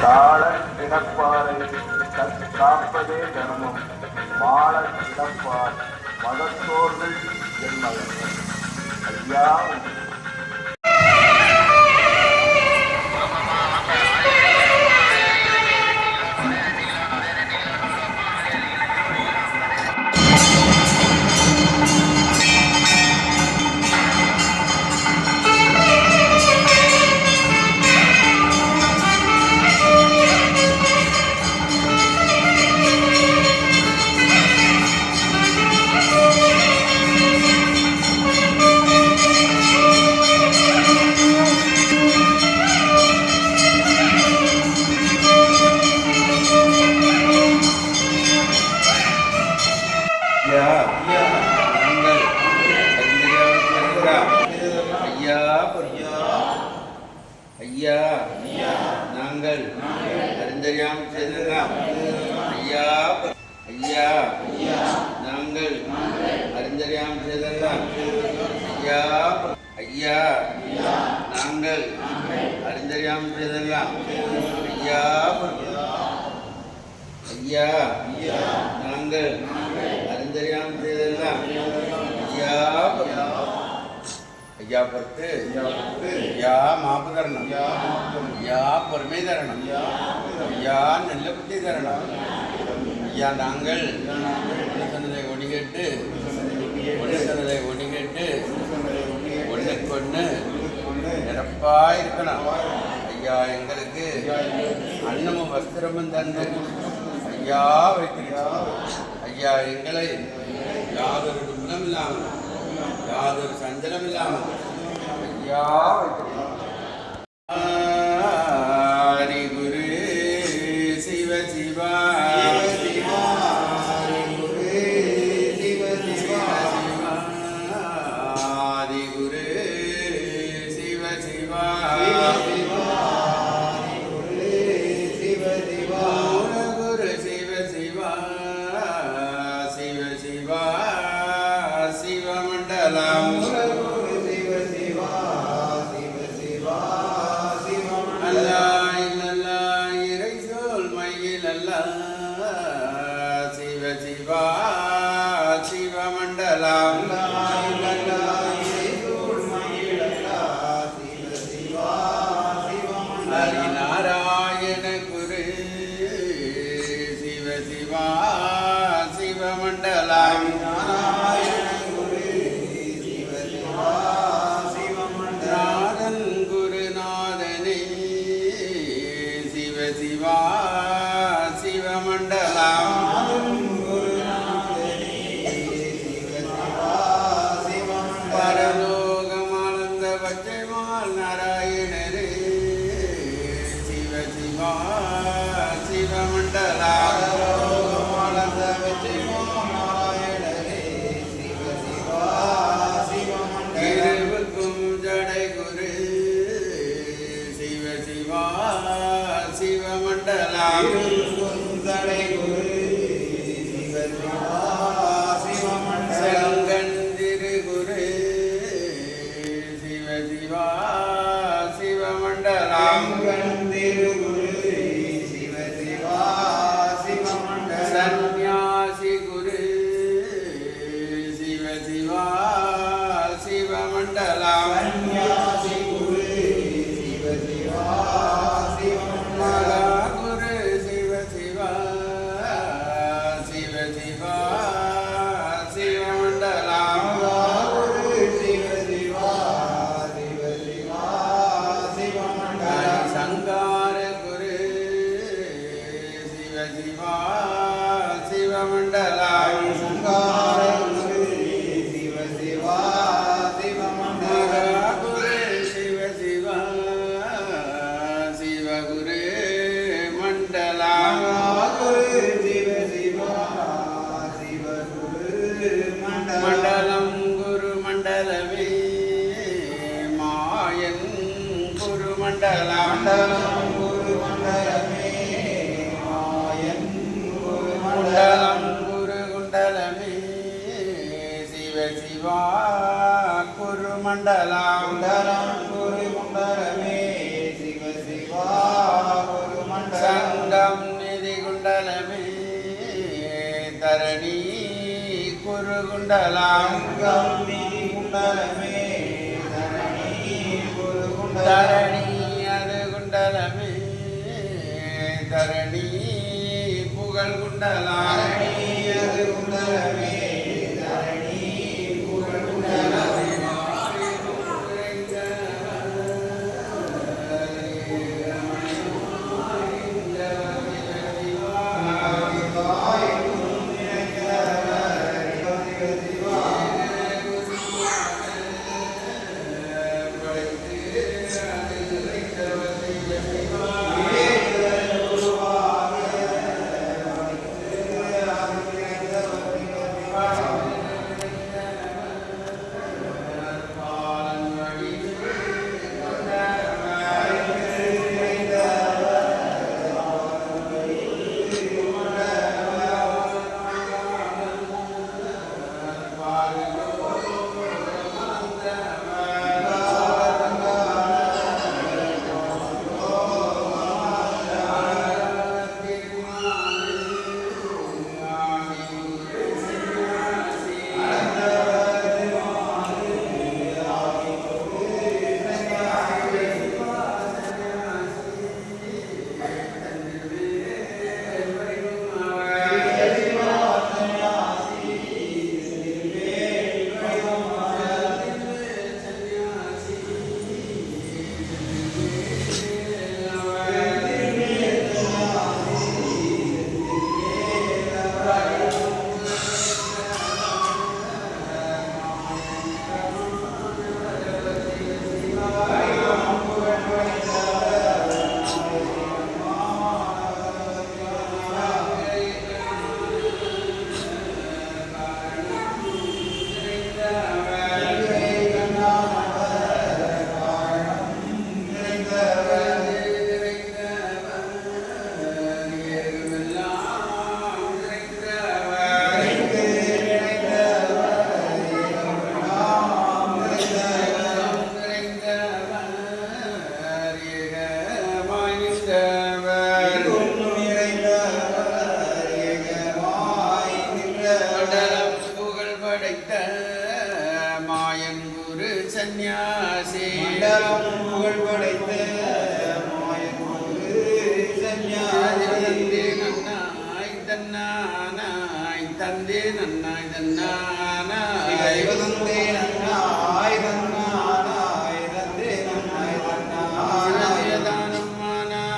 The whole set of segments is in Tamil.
தாழ கிடப்பாரை காப்பதே தர்மம் மாள கிடப்பார் மதத்தோர்கள் என்மகன் ஐயா. ஐயா நாங்கள் அறிந்தறியாம் செய்தெல்லாம் ஐயா ஐயா நாங்கள் அறிந்தறியாம் செய்தெல்லாம் ஐயா ஐயா நாங்கள் அறிந்தறியாம் செய்தெல்லாம் ஐயா ஐயா நாங்கள் அறிந்தறியாம் செய்தெல்லாம் ஐயா ஐயா பொறுத்து ஐயா மாப்பு தரணும் ஐயா பொறுமை தரணும் ஐயா நல்ல புத்தி தரணும் ஐயா நாங்கள் சொன்னதை ஒடிகேட்டு சொன்னதை ஒடிகேட்டு ஒன்றுக்கு ஒன்று நிரப்பா இருக்கணும் ஐயா எங்களுக்கு அன்னமும் வஸ்திரமும் தந்து ஐயா வைத்திருக்கிறோம் ஐயா எங்களை யாதொரு துன்பம் இல்லாமல் யாதொரு சஞ்சலம் இல்லாமல் ஐயா ஹரி குரு சிவ சிவா ஹரி குரு சிவ சிவா குரு சிவ சிவா சிவ சிவா சிவமண்டலம் சிவ சிவா சிவமண்டலம் ஹரிநாராயண குரு சிவ சிவா சிவமண்டலம் நாதன் குருநாதனே சிவ சிவா சிவமண்டலம் பரலோகமானந்த பச்சைமால் நாராயணரே சிவ சிவா சிவமண்டலம் இருவுக்கும் ஜடை குரு சிவ சிவா சிவமண்டலம் செங்கந்திரு குரு சிவ சிவா சிவமண்டலம் சந்நியாசி குரு சிவ சிவா சிவமண்டலம் குரு சிவ சிவா சிவ சிவா சிவமண்டலம் சங்கார குரு சிவ சிவா சிவமண்டலம் குரு சிவ சிவா சிவகுரு மண்டலம் மண்டலம் குரு மண்டலமே மாயன் குரு மண்டலம் குண்டலம் குரு குண்டலமே சிவ சிவா குரு மண்டலம் குண்டலம் குண்டலமே தரணி அது குண்டலமே தரணி புகழ் குண்டலம் அது குண்டலமே தரணி புகழ் குண்டலமே சந்நியாசி புகழ் படைத்த மாயனோடு சந்நியாசி நன்னாய் தன்னானாய் தந்தே நன்னாய் தன்னானாய் தந்தே நன்னாய் தன்னானாய் தந்தே நன்னாய் தன்னானாய் தானம் மானானாஜினாரி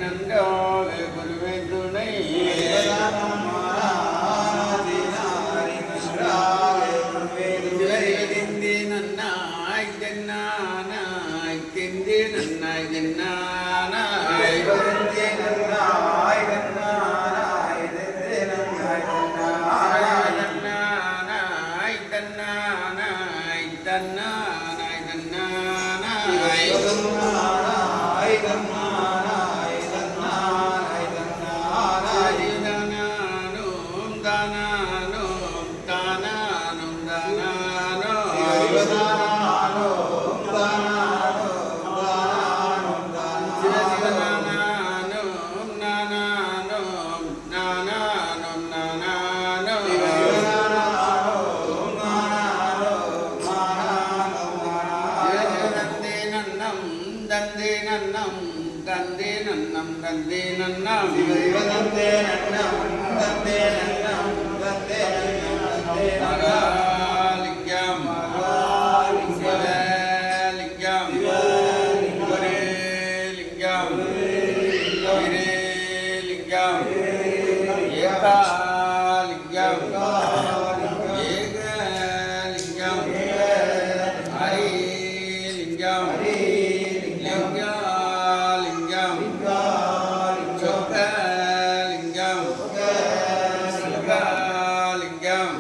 நன்றாக குருவே துணை நன்னாய் தென்னானாய் தெந்தே நன்னாய் தென்னானாய் நன்னாய் தன்னானாய் தந்தே நன்னாய் தன்னானாய் தன்னானாய் தன்னானாய் தன்னானாய் தன்னானாய் தன்னானாய் தன்னானாய் தன்னானாய் தன்னானாய் தானானோம் தானானோம் தானானோம் தானானோம் தானானோம் தானானோம் தானானோம் நானானோம் நானானோம் நானானோம் நானானோம் தந்தே நன்னம் தந்தே நன்னம் தந்தே நன்னம் தந்தே நன்னம் தந்தே நன்னம் தந்தே நன்னம் தந்தே நன்னம் தந்தே மகாலிங்கம் சிவலிங்கம் குருலிங்கம் வீரலிங்கம் ஏகாலிங்கம் ஏகலிங்கம் ஹரிலிங்கம் லிங்காலிங்கம் சொக்கலிங்கம் சுகலிங்கம்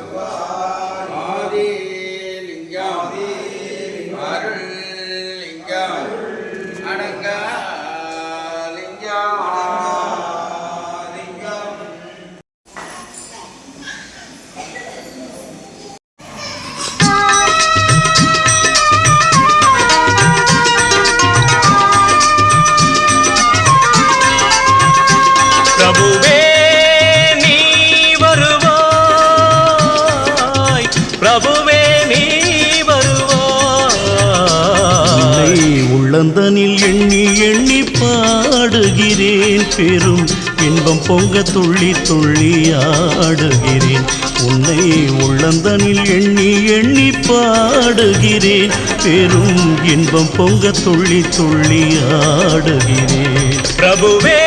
உள்ளந்தனில் எண்ணி எண்ணி பாடுகிறேன் பெரும் இன்பம் பொங்க துள்ளி துள்ளி ஆடுகிறேன் உன்னை உள்ளந்தனில் எண்ணி எண்ணி பாடுகிறேன் பெரும் இன்பம் பொங்க துள்ளி துள்ளி ஆடுகிறேன் பிரபுவே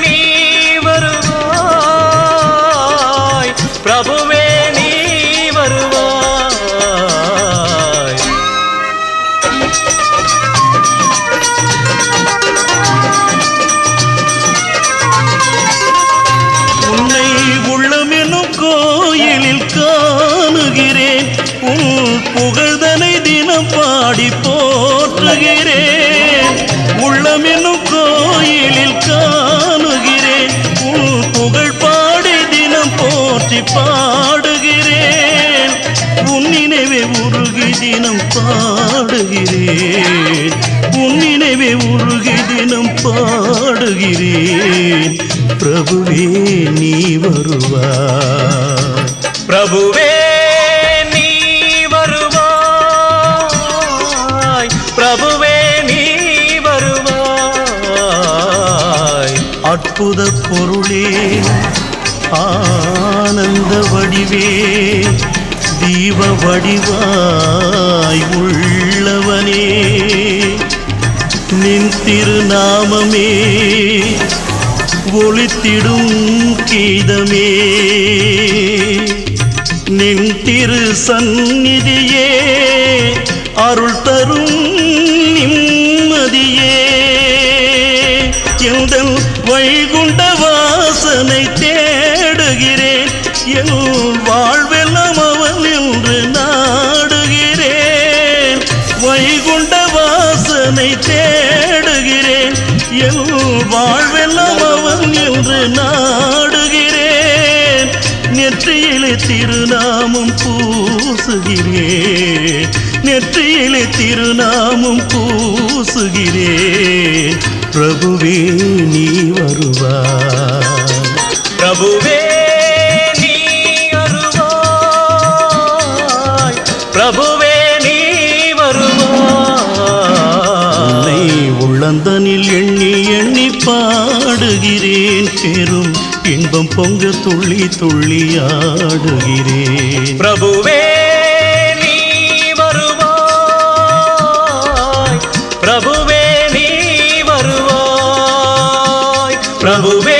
நீ வருவாய் பிரபுவே நீ வருவாய் உன்னை உள்ளமெனும் கோயிலில் காணுகிறேன் உன் புகழ்தனை தினம் பாடி போற்றுகிறேன் உள்ளமெனும் கோயிலில் காணுகிறேன் உன் புகழ் பாடி தினம் போற்றி பாடுகிறேன் உன் நினைவே உருகி தினம் பாடுகிறேன் உன் நினைவே உருகி தினம் பாடுகிறேன் பிரபுவே நீ வருவாய் பிரபுவே நீ வருவாய் பிரபுவே நீ வருவாய் அற்புத பொருளே ஆனந்த வடிவே தீப வடிவாய் உள்ளவனே நின் திருநாமமே ஒளித்திடும் கீதமே நின் திரு சந்நிதியே அருள் தரும் நிம்மதியே எந்தன் வைகுண்ட வாசனை தேடுகிறேன் என் வாழ்வெல்லாம் அவன் என்று நாடுகிறேன் வைகுண்ட வாசனை தேடுகிறேன் என் வாழ்வெல்லாம் அவன் என்று நாடுகிறேன் நெற்றியிலே திருநாமம் பூசுகிறேன் நெற்றியிலே திருநாமம் பூசுகிறேன் பிரபுவே நீ வருவாய் பிரபுவே நீ வருவாய் பிரபுவே நீ வருவாய் உள்ளந்தனில் எண்ணி எண்ணி பாடுகிறேன் பெரும் இன்பம் பொங்க துள்ளி துள்ளி ஆடுகிறேன் பிரபுவே நீ வருவாய் பிரபுவே நீ வருவாய் பிரபுவே